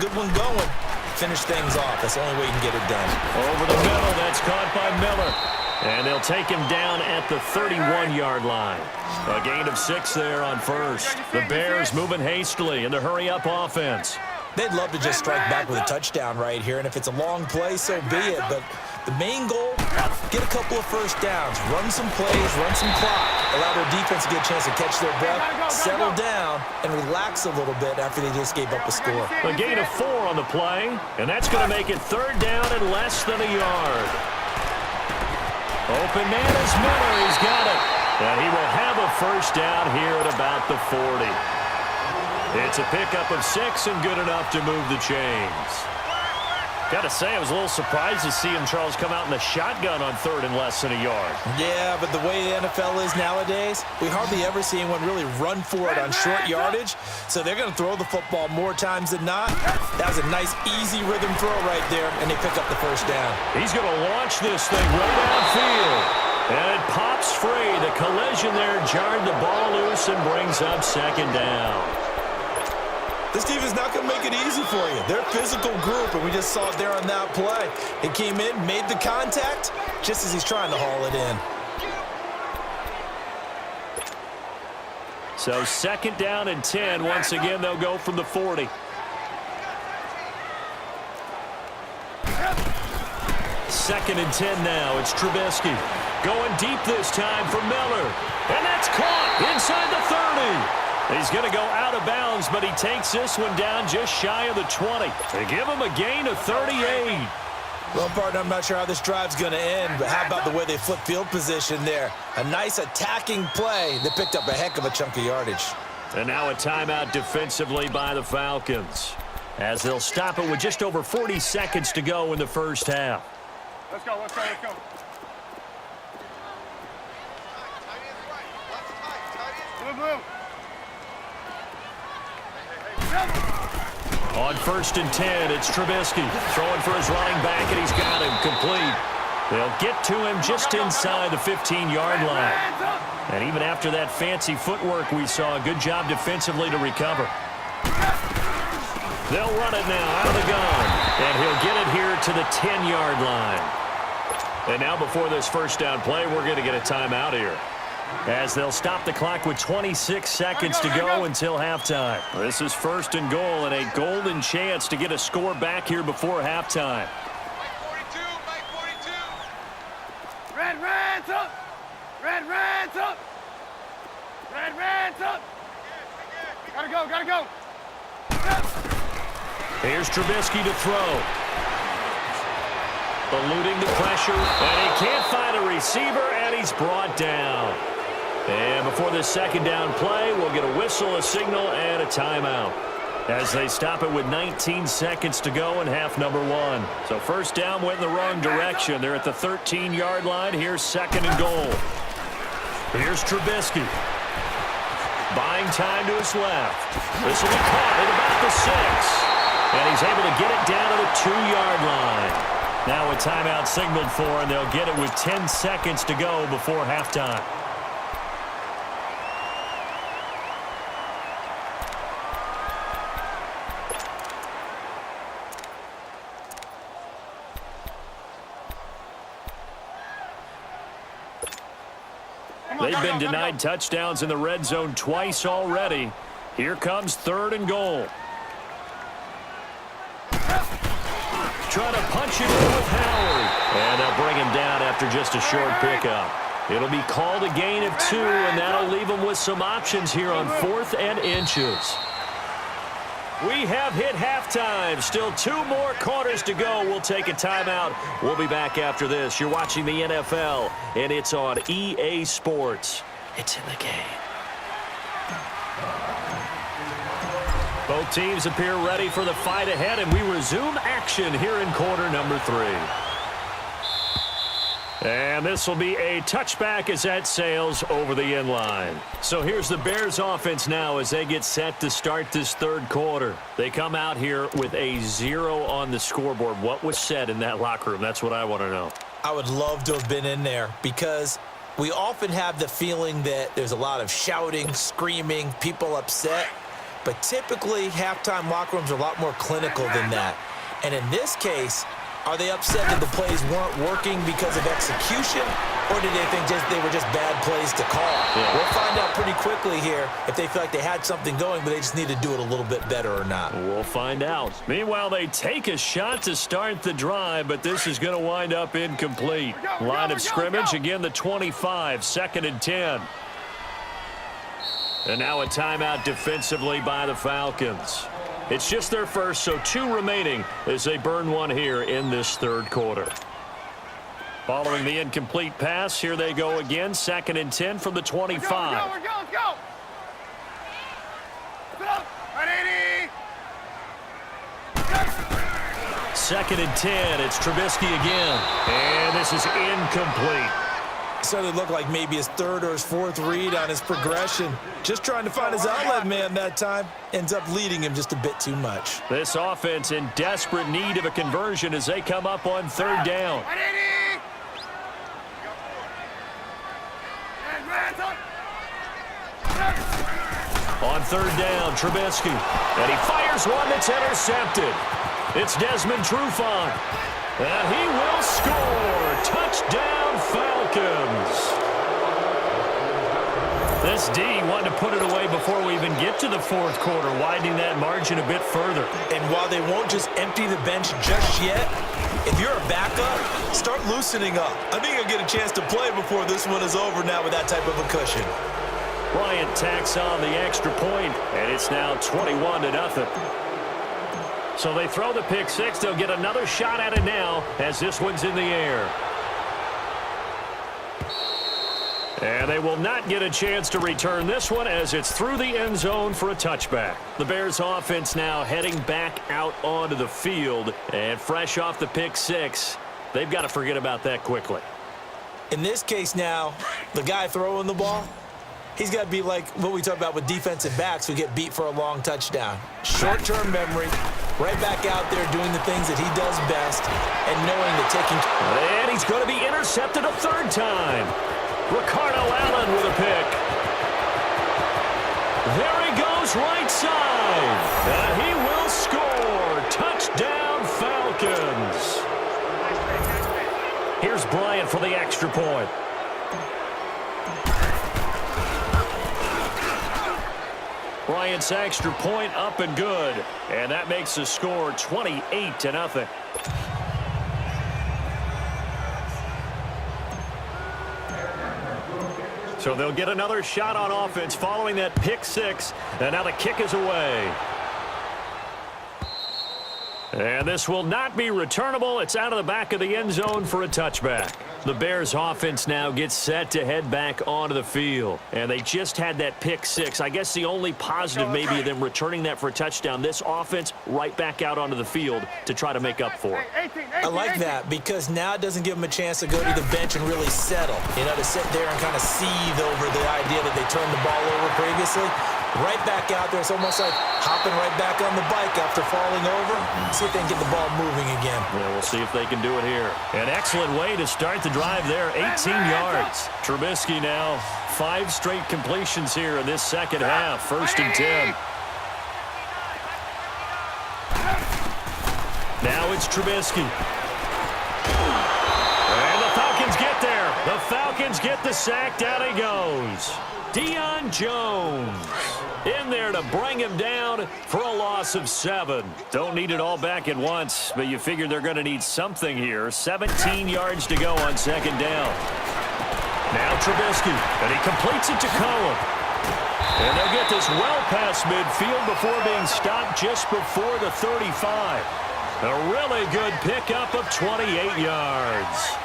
good one going. Finish things off. That's the only way you can get it done. Over the middle, that's caught by Miller. And they'll take him down at the 31-yard line. A gain of 6 there on first. The Bears moving hastily in the hurry-up offense. They'd love to just strike back with a touchdown right here, and if it's a long play, so be it. But the main goal, get a couple of first downs, run some plays, run some clock, allow their defense to get a chance to catch their breath, settle down, and relax a little bit after they just gave up a score. A gain of 4 on the play, and that's going to make it 3rd down and less than a yard. Open man is Miller. He's got it. And he will have a first down here at about the 40. It's a pickup of 6 and good enough to move the chains. Got to say, I was a little surprised to see him, Charles, come out in the shotgun on 3rd and less than a yard. Yeah, but the way the NFL is nowadays, we hardly ever see anyone really run for it on short yardage. So they're going to throw the football more times than not. That was a nice, easy rhythm throw right there, and they pick up the first down. He's going to launch this thing right downfield. And it pops free. The collision there jarred the ball loose and brings up 2nd down. This team is not going to make it easy for you. They're a physical group, and we just saw it there on that play. He came in, made the contact, just as he's trying to haul it in. So 2nd down and 10. Once again, they'll go from the 40. Second and 10 now. It's Trubisky. Going deep this time for Miller. And that's caught inside the 30. He's going to go out of bounds, but he takes this one down just shy of the 20. To give him a gain of 38. Well, partner, I'm not sure how this drive's going to end, but how about the way they flip field position there? A nice attacking play that picked up a heck of a chunk of yardage. And now a timeout defensively by the Falcons, as they'll stop it with just over 40 seconds to go in the first half. Let's go, let's go, let's go. Blue. On 1st and 10, it's Trubisky throwing for his running back, and he's got him complete. They'll get to him just inside the 15-yard line. And even after that fancy footwork we saw, a good job defensively to recover. They'll run it now out of the gun, and he'll get it here to the 10-yard line. And now before this first down play, we're going to get a timeout here, as they'll stop the clock with 26 seconds to go until halftime. This is 1st and goal, and a golden chance to get a score back here before halftime. Mike 42. Red's up. Red's up. Red's up. Gotta go. Here's Trubisky to throw. Eluding the pressure, and he can't find a receiver, and he's brought down. And before this 2nd down play, we'll get a whistle, a signal, and a timeout, as they stop it with 19 seconds to go in half number 1. So first down went in the wrong direction. They're at the 13-yard line. Here's 2nd and goal. Here's Trubisky. Buying time to his left. This will be caught at about the 6. And he's able to get it down to the 2-yard line. Now a timeout signaled for, and they'll get it with 10 seconds to go before halftime. They've been denied touchdowns in the red zone twice already. Here comes 3rd and goal. Trying to punch it in with Howard. And they'll bring him down after just a short pickup. It'll be called a gain of 2, and that'll leave them with some options here on 4th and inches. We have hit halftime. Still 2 more quarters to go. We'll take a timeout. We'll be back after this. You're watching the NFL, and it's on EA Sports. It's in the game. Both teams appear ready for the fight ahead, and we resume action here in quarter number 3. And this will be a touchback as that sails over the end line. So here's the Bears offense now as they get set to start this 3rd quarter. They come out here with a 0 on the scoreboard. What was said in that locker room? That's what I want to know. I would love to have been in there, because we often have the feeling that there's a lot of shouting, screaming, people upset. But typically, halftime locker rooms are a lot more clinical than that. And in this case, are they upset that the plays weren't working because of execution, or did they think they were just bad plays to call? Yeah. We'll find out pretty quickly here if they feel like they had something going, but they just need to do it a little bit better or not. We'll find out. Meanwhile, they take a shot to start the drive, but this is going to wind up incomplete. Line of scrimmage, again, the 25, 2nd and 10. And now a timeout defensively by the Falcons. It's just their first, so 2 remaining as they burn one here in this 3rd quarter. Following the incomplete pass, here they go again, 2nd and 10 from the 25. Let's go. 2nd and 10, it's Trubisky again. And this is incomplete. So it looked like maybe his 3rd or his 4th read on his progression. Just trying to find his outlet man that time. Ends up leading him just a bit too much. This offense in desperate need of a conversion as they come up on 3rd down. On 3rd down, Trubisky. And he fires one that's intercepted. It's Desmond Trufant. And he will score. Touchdown, Falcons. This D wanted to put it away before we even get to the 4th quarter, widening that margin a bit further. And while they won't just empty the bench just yet, if you're a backup, start loosening up. I think you'll get a chance to play before this one is over now with that type of a cushion. Bryant tacks on the extra point, and it's now 21-0. So they throw the pick 6. They'll get another shot at it now as this one's in the air. And they will not get a chance to return this one as it's through the end zone for a touchback. The Bears offense now heading back out onto the field, and fresh off the pick 6, they've got to forget about that quickly. In this case now, the guy throwing the ball, he's got to be like what we talk about with defensive backs who get beat for a long touchdown. Short-term memory, right back out there doing the things that he does best and knowing that taking... And he's going to be intercepted a 3rd time. Ricardo Allen with a pick. There he goes right side. And he will score. Touchdown, Falcons. Here's Bryant for the extra point. Bryant's extra point up and good. And that makes the score 28-0. So they'll get another shot on offense following that pick 6. And now the kick is away. And this will not be returnable. It's out of the back of the end zone for a touchback. The Bears offense now gets set to head back onto the field. And they just had that pick 6. I guess the only positive maybe of them returning that for a touchdown. This offense right back out onto the field to try to make up for it. I like that because now it doesn't give them a chance to go to the bench and really settle. You know, to sit there and kind of seethe over the idea that they turned the ball over previously. Right back out there. It's almost like hopping right back on the bike after falling over. See if they can get the ball moving again. Yeah, we'll see if they can do it here. An excellent way to start the drive there. 18 yards. Trubisky now 5 straight completions here in this 2nd half. 1st and 10. Now it's Trubisky. And the Falcons get there. The Falcons get the sack. Down he goes. Deion Jones in there to bring him down for a loss of 7. Don't need it all back at once, but you figure they're going to need something here. 17 yards to go on 2nd down. Now Trubisky, and he completes it to Cohen. And they'll get this well past midfield before being stopped just before the 35. A really good pickup of 28 yards.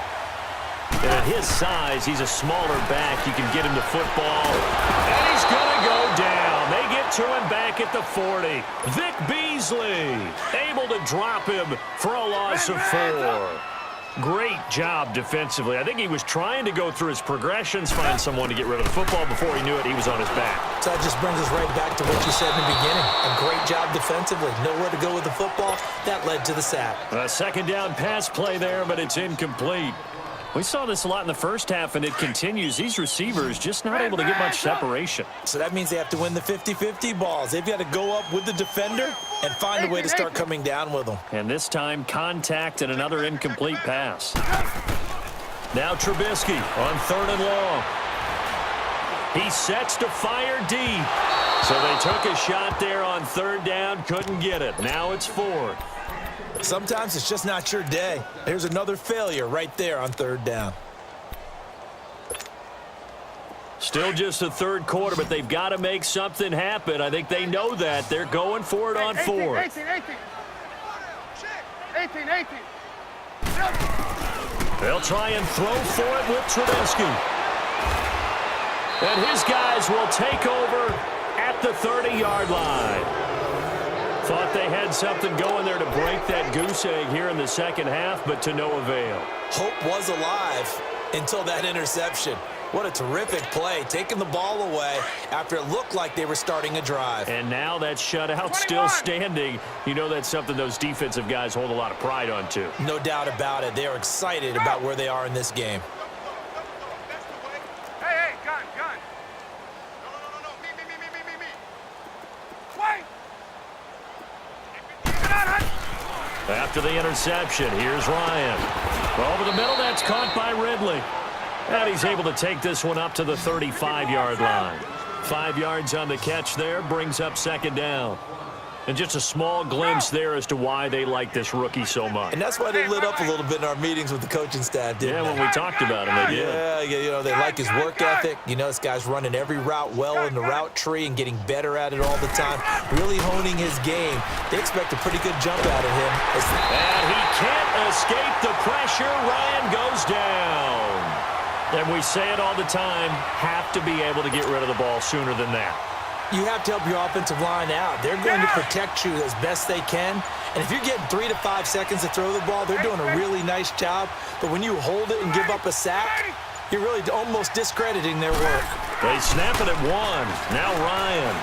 And at his size, he's a smaller back. You can get him the football. And he's going to go down. They get to him back at the 40. Vic Beasley able to drop him for a loss of 4. Great job defensively. I think he was trying to go through his progressions, find someone to get rid of the football. Before he knew it, he was on his back. So that just brings us right back to what you said in the beginning. A great job defensively. Nowhere to go with the football. That led to the sack. A 2nd down pass play there, but it's incomplete. We saw this a lot in the first half, and it continues. These receivers just not able to get much separation. So that means they have to win the 50-50 balls. They've got to go up with the defender and find a way to start coming down with them. And this time, contact and another incomplete pass. Now Trubisky on 3rd and long. He sets to fire deep. So they took a shot there on 3rd down, couldn't get it. Now it's 4th. Sometimes it's just not your day. There's another failure right there on 3rd down. Still just the 3rd quarter, but they've got to make something happen. I think they know that. They're going for it on 4th. 18. They'll try and throw for it with Trubisky. And his guys will take over at the 30-yard line. Thought they had something going there to break that goose egg here in the second half, but to no avail. Hope was alive until that interception. What a terrific play, taking the ball away after it looked like they were starting a drive. And now that shutout still standing. You know that's something those defensive guys hold a lot of pride on, too. No doubt about it. They are excited about where they are in this game. Hey, gun. No. Me. Wait. After the interception, here's Ryan. Over the middle, that's caught by Ridley. And he's able to take this one up to the 35-yard line. 5 yards on the catch there, brings up 2nd down. And just a small glimpse there as to why they like this rookie so much. And that's why they lit up a little bit in our meetings with the coaching staff, didn't they? Yeah, when we talked about him, they did. Yeah, you know, they like his work ethic. You know, this guy's running every route well in the route tree and getting better at it all the time, really honing his game. They expect a pretty good jump out of him. And he can't escape the pressure. Ryan goes down. And we say it all the time, have to be able to get rid of the ball sooner than that. You have to help your offensive line out. They're going to protect you as best they can. And if you're getting 3 to 5 seconds to throw the ball, they're doing a really nice job. But when you hold it and give up a sack, you're really almost discrediting their work. They snap it at 1. Now Ryan.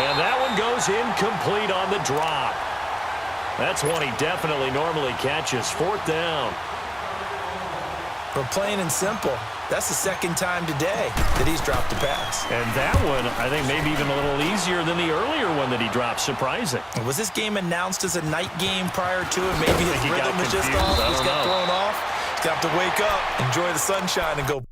And that one goes incomplete on the drop. That's one he definitely normally catches. 4th down. But plain and simple, that's the 2nd time today that he's dropped a pass. And that one, I think, maybe even a little easier than the earlier one that he dropped. Surprising. Was this game announced as a night game prior to it? Maybe his rhythm is just off. He's got thrown off. He's got to wake up, enjoy the sunshine, and go.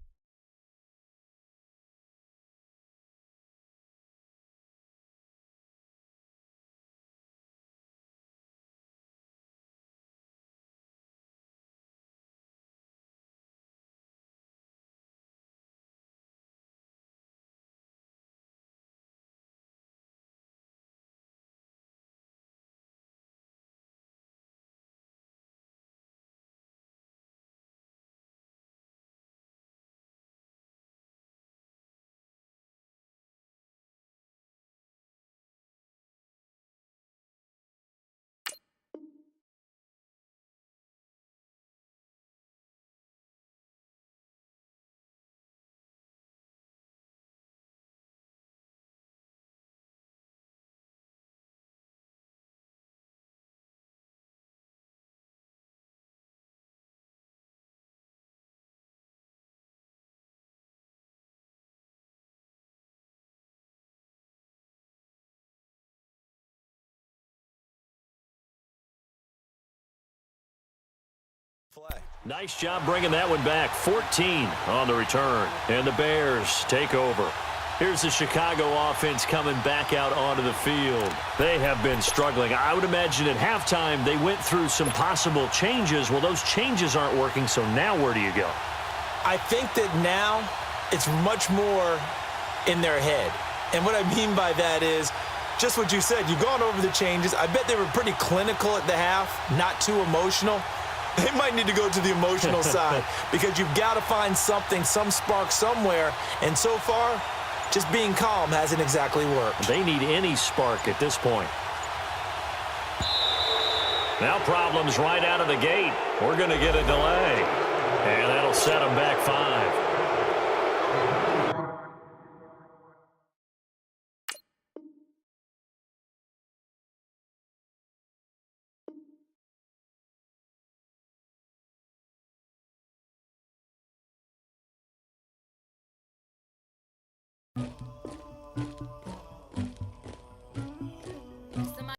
Nice job bringing that one back. 14 on the return. And the Bears take over. Here's the Chicago offense coming back out onto the field. They have been struggling. I would imagine at halftime they went through some possible changes. Well, those changes aren't working, so now where do you go? I think that now it's much more in their head. And what I mean by that is just what you said. You've gone over the changes. I bet they were pretty clinical at the half, not too emotional. They might need to go to the emotional side because you've got to find something, some spark somewhere. And so far, just being calm hasn't exactly worked. They need any spark at this point. Now problems right out of the gate. We're going to get a delay. And that'll set them back 5.